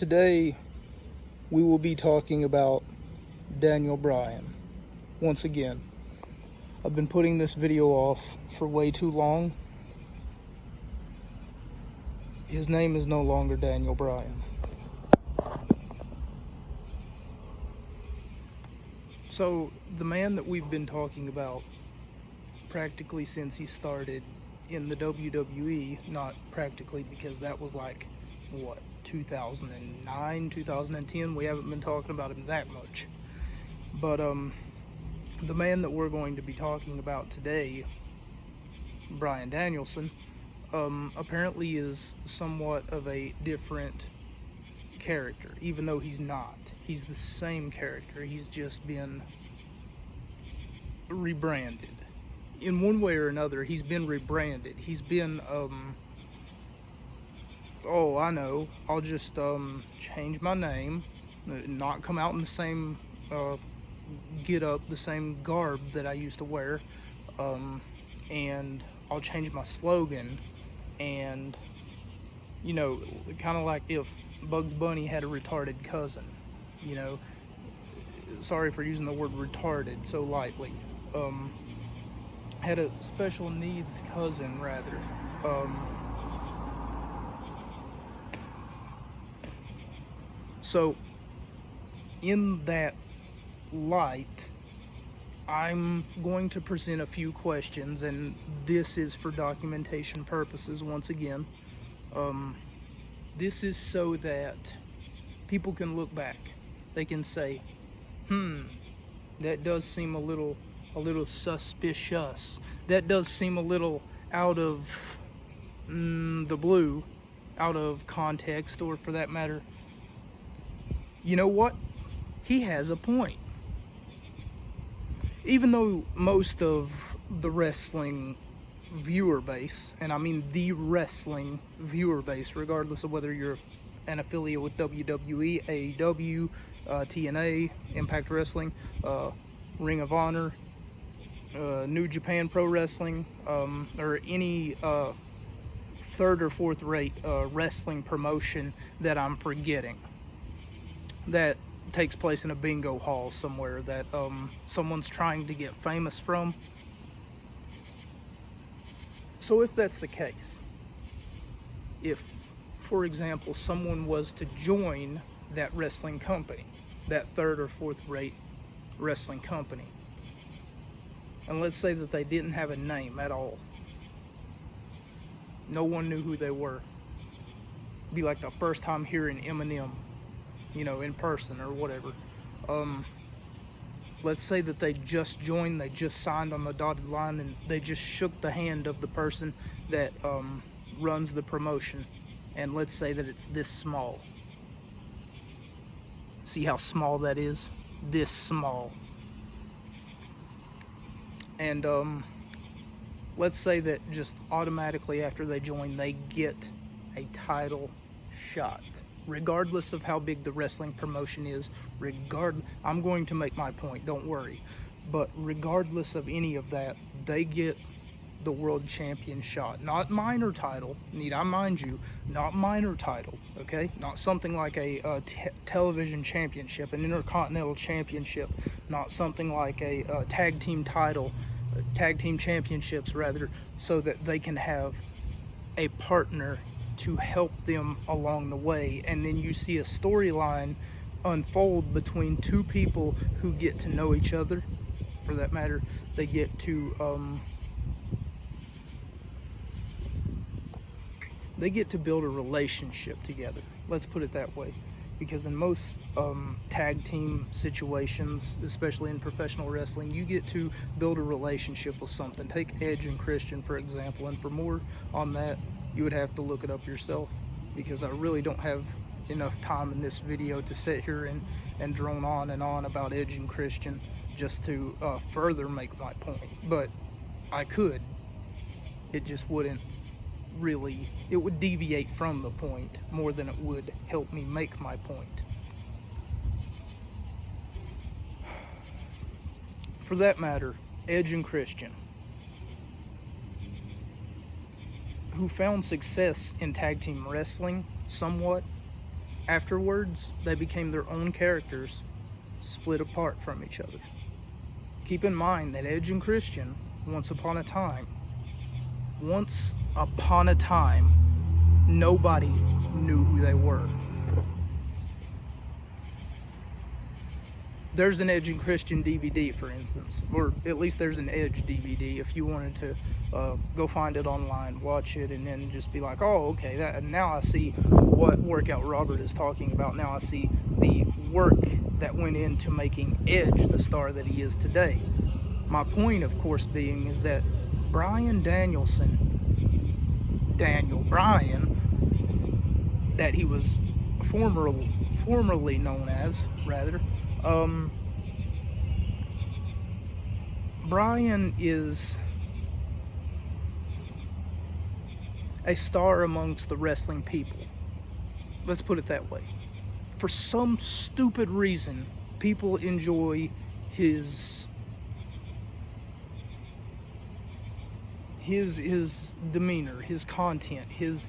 Today we will be talking about Daniel Bryan. Once again, I've been putting this video off for way too long. His name is no longer Daniel Bryan. So, the man that we've been talking about practically since he started in the WWE, not practically because that was like, what, 2009, 2010? We haven't been talking about him that much. But, the man that we're going to be talking about today, Bryan Danielson, apparently is somewhat of a different character, even though he's not. He's the same character. He's just been rebranded. In one way or another, he's been rebranded. He's been, oh, I know, I'll just, change my name, not come out in the same, get up, the same garb that I used to wear, and I'll change my slogan, and, you know, kind of like if Bugs Bunny had a retarded cousin, you know. Sorry for using the word retarded so lightly. Had a special needs cousin, rather. So, in that light, I'm going to present a few questions, and this is for documentation purposes once again. This is so that people can look back. They can say, that does seem a little suspicious. That does seem a little out of the blue, out of context, or for that matter, you know what? He has a point. Even though most of the wrestling viewer base, and I mean the wrestling viewer base, regardless of whether you're an affiliate with WWE, AEW, TNA, Impact Wrestling, Ring of Honor, New Japan Pro Wrestling, or any third or fourth rate wrestling promotion that I'm forgetting, that takes place in a bingo hall somewhere that someone's trying to get famous from. So if that's the case, if, for example, someone was to join that wrestling company, that third or fourth rate wrestling company, and let's say that they didn't have a name at all, no one knew who they were, it'd be like the first time hearing Eminem, you know, in person or whatever. Let's say that they just joined, they just signed on the dotted line, and they just shook the hand of the person that runs the promotion, and let's say that it's this small. See how small that is? This small. And let's say that just automatically after they join, they get a title shot. Regardless of how big the wrestling promotion is, I'm going to make my point, don't worry. But regardless of any of that, they get the world champion shot. Not minor title, need I mind you, not minor title, okay? Not something like a television championship, an intercontinental championship, not something like a tag team title, tag team championships rather, so that they can have a partner to help them along the way, and then you see a storyline unfold between two people who get to know each other. For that matter, they get to build a relationship together. Let's put it that way, because in most tag team situations, especially in professional wrestling, you get to build a relationship with something. Take Edge and Christian, for example, and for more on that, you would have to look it up yourself, because I really don't have enough time in this video to sit here and drone on and on about Edge and Christian just to further make my point. But I could. It just wouldn't really, it would deviate from the point more than it would help me make my point. For that matter, Edge and Christian, who found success in tag team wrestling somewhat, Afterwards, they became their own characters, split apart from each other. Keep in mind that Edge and Christian, once upon a time, nobody knew who they were. There's an Edge and Christian DVD, for instance, or at least there's an Edge DVD. If you wanted to go find it online, watch it, and then just be like, oh, okay, that, now I see what Workout Robert is talking about. Now I see the work that went into making Edge the star that he is today. My point, of course, being is that Bryan Danielson, Daniel Bryan, that he was formerly known as, rather, Bryan is a star amongst the wrestling people. Let's put it that way. For some stupid reason, people enjoy his demeanor, his content, his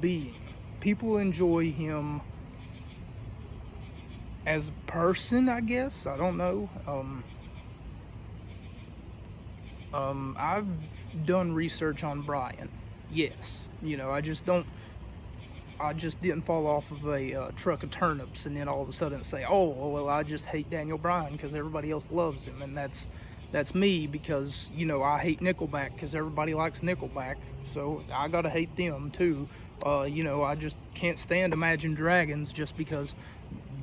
being. People enjoy him as a person, I guess. I don't know. I've done research on Bryan. Yes, you know, I just didn't fall off of a truck of turnips and then all of a sudden say, oh, well, I just hate Daniel Bryan because everybody else loves him, and that's me, because, you know, I hate Nickelback because everybody likes Nickelback, so I gotta hate them too. You know, I just can't stand Imagine Dragons just because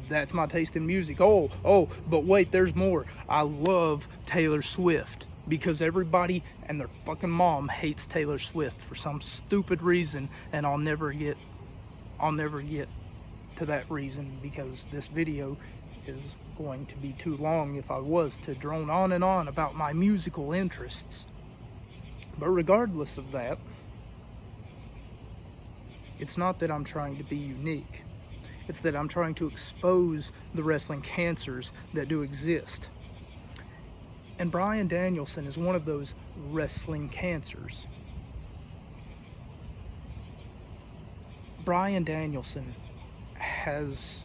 that's my taste in music. Oh, but wait, there's more. I love Taylor Swift because everybody and their fucking mom hates Taylor Swift for some stupid reason, and I'll never get to that reason because this video is going to be too long if I was to drone on and on about my musical interests. But regardless of that, it's not that I'm trying to be unique. It's that I'm trying to expose the wrestling cancers that do exist. And Bryan Danielson is one of those wrestling cancers. Bryan Danielson has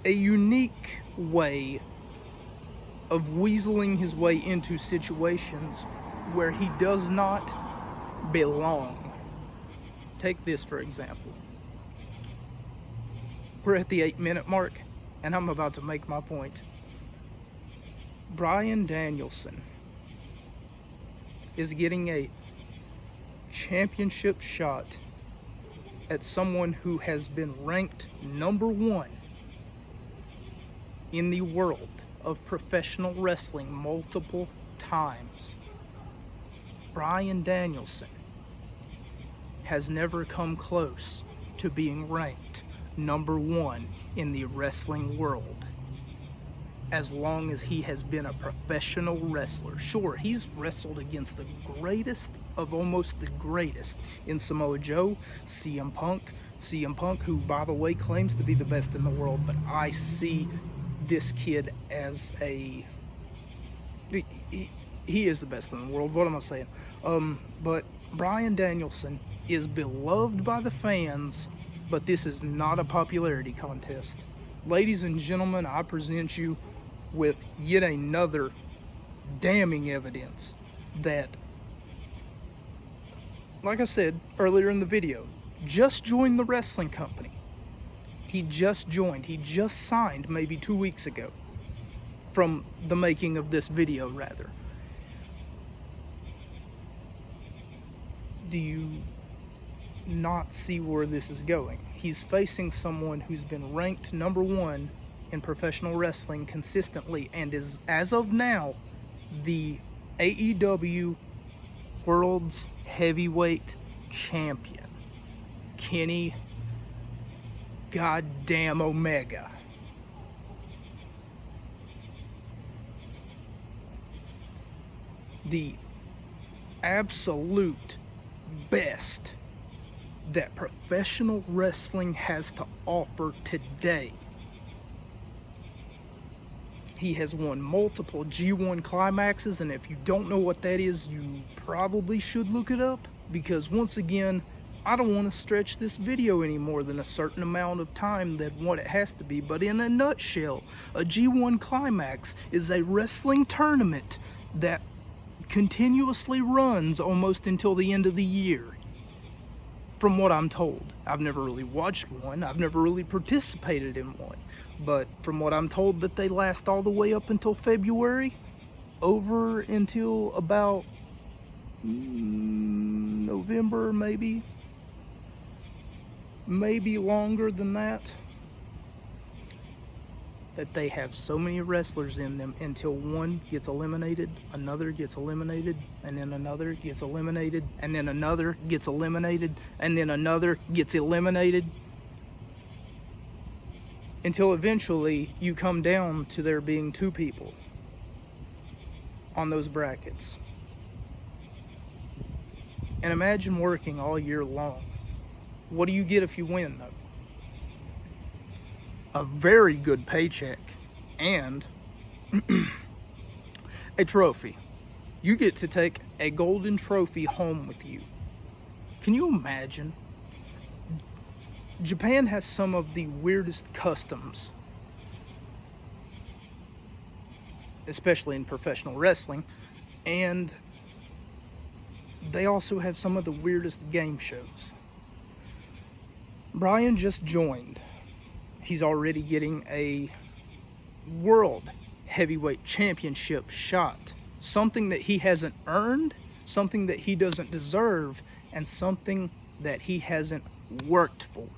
a unique way of weaseling his way into situations where he does not belong. Take this for example. We're at the 8-minute mark, and I'm about to make my point. Bryan Danielson is getting a championship shot at someone who has been ranked #1 in the world of professional wrestling multiple times. Bryan Danielson has never come close to being ranked #1 in the wrestling world as long as he has been a professional wrestler. Sure, he's wrestled against the greatest of almost the greatest in Samoa Joe, CM Punk, who, by the way, claims to be the best in the world, but I see this kid as he is the best in the world. What am I saying? But Bryan Danielson is beloved by the fans, but this is not a popularity contest. Ladies and gentlemen, I present you with yet another damning evidence that, like I said earlier in the video, just joined the wrestling company. He just joined. He just signed maybe 2 weeks ago from the making of this video, rather. Do you not see where this is going? He's facing someone who's been ranked #1 in professional wrestling consistently and is, as of now, the AEW World's Heavyweight Champion, Kenny goddamn Omega. The absolute best that professional wrestling has to offer today. He has won multiple G1 climaxes, and if you don't know what that is, you probably should look it up, because once again, I don't want to stretch this video any more than a certain amount of time than what it has to be, but in a nutshell, a G1 Climax is a wrestling tournament that continuously runs almost until the end of the year. From what I'm told. I've never really watched one, I've never really participated in one, but from what I'm told that they last all the way up until February, over until about November maybe longer than that they have so many wrestlers in them until one gets eliminated, another gets eliminated, and then another gets eliminated, and then another gets eliminated, and then another gets eliminated, until eventually you come down to there being 2 people on those brackets. And imagine working all year long. What do you get if you win, though? A very good paycheck and a trophy. You get to take a golden trophy home with you. Can you imagine? Japan has some of the weirdest customs, especially in professional wrestling, and they also have some of the weirdest game shows. Bryan just joined. He's already getting a world heavyweight championship shot. Something that he hasn't earned, something that he doesn't deserve, and something that he hasn't worked for.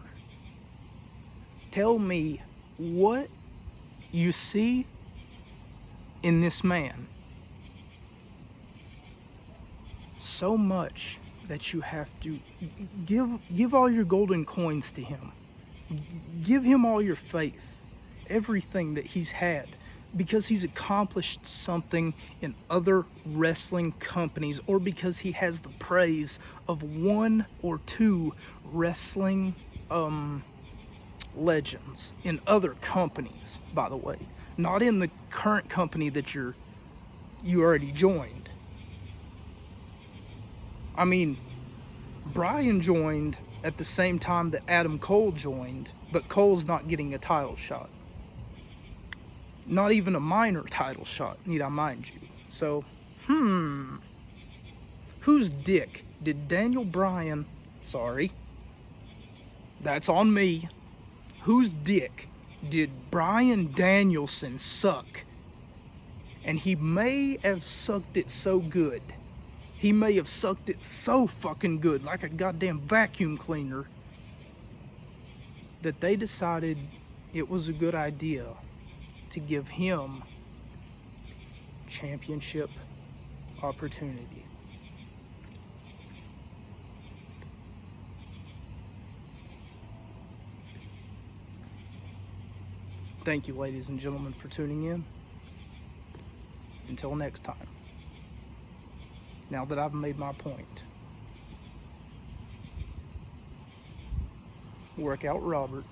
Tell me what you see in this man so much that you have to give all your golden coins to him. Give him all your faith, everything that he's had, because he's accomplished something in other wrestling companies, or because he has the praise of 1 or 2 wrestling legends in other companies, by the way, not in the current company that you already joined. I mean, Bryan joined at the same time that Adam Cole joined, but Cole's not getting a title shot. Not even a minor title shot, need I mind you. So, whose dick did Daniel Bryan, sorry, that's on me, whose dick did Bryan Danielson suck? And he may have sucked it so good. He may have sucked it so fucking good, like a goddamn vacuum cleaner, that they decided it was a good idea to give him championship opportunity. Thank you, ladies and gentlemen, for tuning in. Until next time. Now that I've made my point, Workout Robert,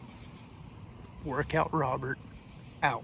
out.